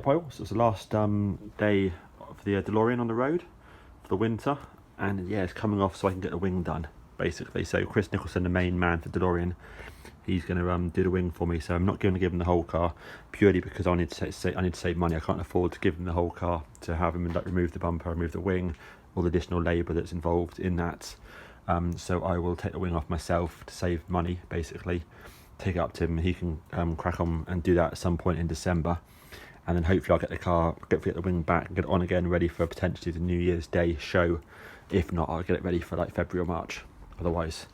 Yeah, pile. So it's the last day for the DeLorean on the road for the winter, and yeah, it's coming off so I can get the wing done basically. So Chris Nicholson, the main man for DeLorean, he's going to do the wing for me. So I'm not going to give him the whole car purely because I need to save money. I can't afford to give him the whole car to have him like remove the bumper, remove the wing, all the additional labour that's involved in that. So I will take the wing off myself to save money basically. Take it up to him, he can crack on and do that at some point in December, and then hopefully I'll get the car, get the wing back and get it on again, ready for potentially the New Year's Day show. If not, I'll get it ready for like February or March otherwise.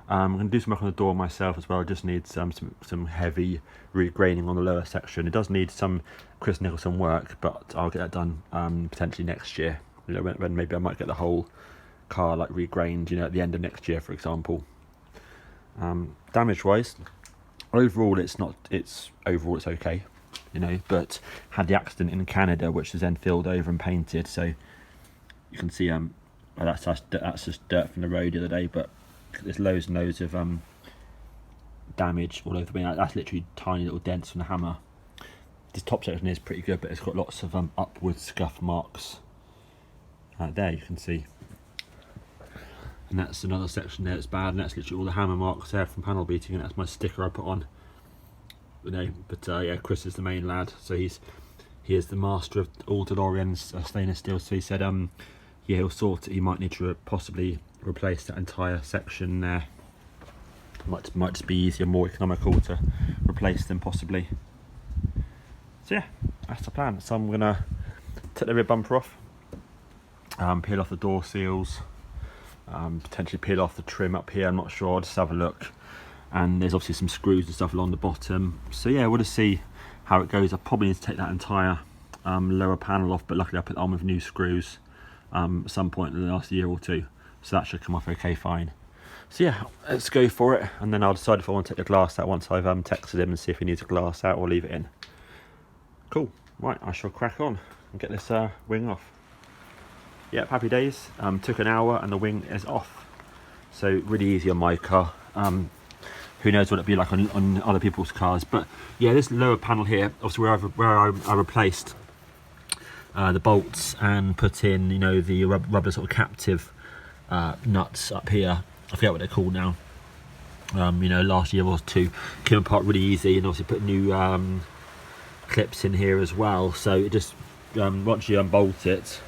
I'm going to do some work on the door myself as well. I just need some heavy regraining on the lower section. It does need some Chris Nicholson work, but I'll get that done potentially next year, you know, when maybe I might get the whole car like regrained, you know, at the end of next year for example. Damage wise, overall it's okay, you know, but had the accident in Canada which was then filled over and painted, so you can see that's just dirt from the road the other day, but there's loads and loads of damage all over the wing. That's literally tiny little dents from the hammer. This top section is pretty good, but it's got lots of upward scuff marks there, you can see. And that's another section there that's bad, and that's literally all the hammer marks there from panel beating, and that's my sticker I put on. You know, but yeah, Chris is the main lad, so he is the master of all DeLorean's stainless steel. So he said, yeah, he'll sort it. He might need to possibly replace that entire section there. Might just be easier, more economical to replace them possibly. So yeah, that's the plan. So I'm gonna take the rear bumper off, peel off the door seals. Potentially peel off the trim up here, I'm not sure, I'll just have a look. And there's obviously some screws and stuff along the bottom, so yeah, we'll just see how it goes. I probably need to take that entire lower panel off, but luckily I put it on with new screws at some point in the last year or two, so that should come off okay fine. So yeah, let's go for it, and then I'll decide if I want to take the glass out once I've texted him and see if he needs a glass out or leave it in. Cool, right, I shall crack on and get this wing off. Yeah, happy days. Took an hour and the wing is off, so really easy on my car. Who knows what it'd be like on other people's cars, but yeah, this lower panel here, obviously where I replaced the bolts and put in, you know, the rubber sort of captive nuts up here. I forget what they're called now. You know, last year or two came apart really easy, and obviously put new clips in here as well. So it just once you unbolt it,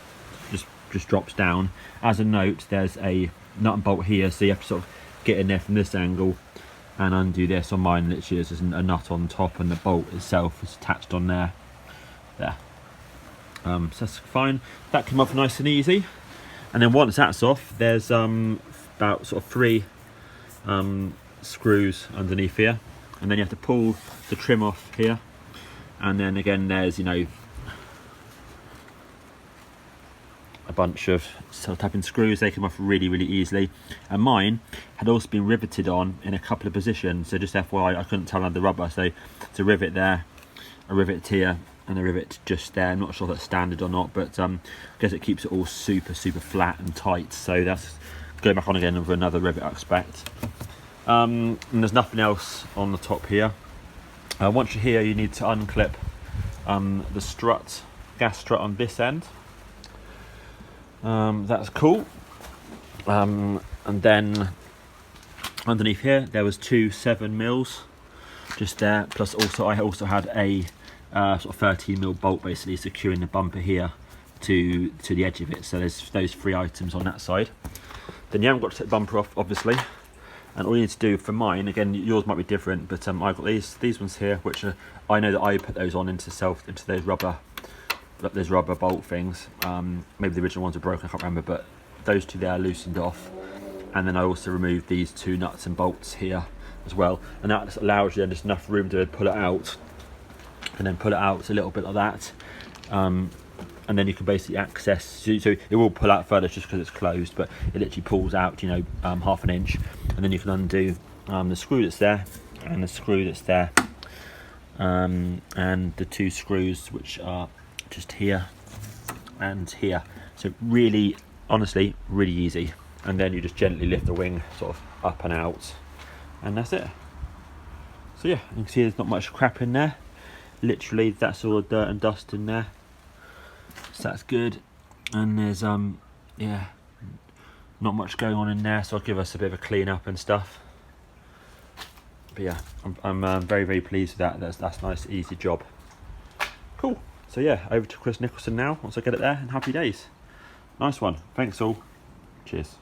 just drops down. As a note, there's a nut and bolt here, so you have to sort of get in there from this angle and undo this. On mine literally there's a nut on top, and the bolt itself is attached on there. So that's fine. That came off nice and easy, and then once that's off, there's about sort of 3 screws underneath here, and then you have to pull the trim off here, and then again there's, you know, a bunch of tapping screws. They come off really easily, and mine had also been riveted on in a couple of positions, so just FYI, I couldn't tell under the rubber, so it's a rivet there, a rivet here, and a rivet just there. I'm not sure if that's standard or not, but I guess it keeps it all super flat and tight, so that's going back on again with another rivet I expect. And there's nothing else on the top here. Once you're here, you need to unclip the strut, gas strut on this end. That's cool. And then underneath here there was 2 7mm just there, plus also I also had a sort of 13mm bolt basically securing the bumper here to the edge of it. So there's those 3 items on that side. Then you haven't got to take the bumper off obviously, and all you need to do for mine, again yours might be different, but I've got these ones here, which are, I know that I put those on into those rubber bolt things. Maybe the original ones are broken, I can't remember, but those 2 there are loosened off. And then I also removed these 2 nuts and bolts here as well, and that allows you then just enough room to pull it out, and then pull it out a little bit like that, and then you can basically access, so it will pull out further just because it's closed, but it literally pulls out, you know, half an inch, and then you can undo the screw that's there and the screw that's there, and the 2 screws which are just here and here. So really, honestly, really easy. And then you just gently lift the wing sort of up and out, and that's it. So yeah, you can see there's not much crap in there. literally that's all the dirt and dust in there, so that's good. And there's yeah, not much going on in there, so I'll give us a bit of a clean up and stuff. But yeah, I'm very pleased with that. That's a nice easy job. Cool. So yeah, over to Chris Nicholson now once I get it there, and happy days. Nice one. Thanks all. Cheers.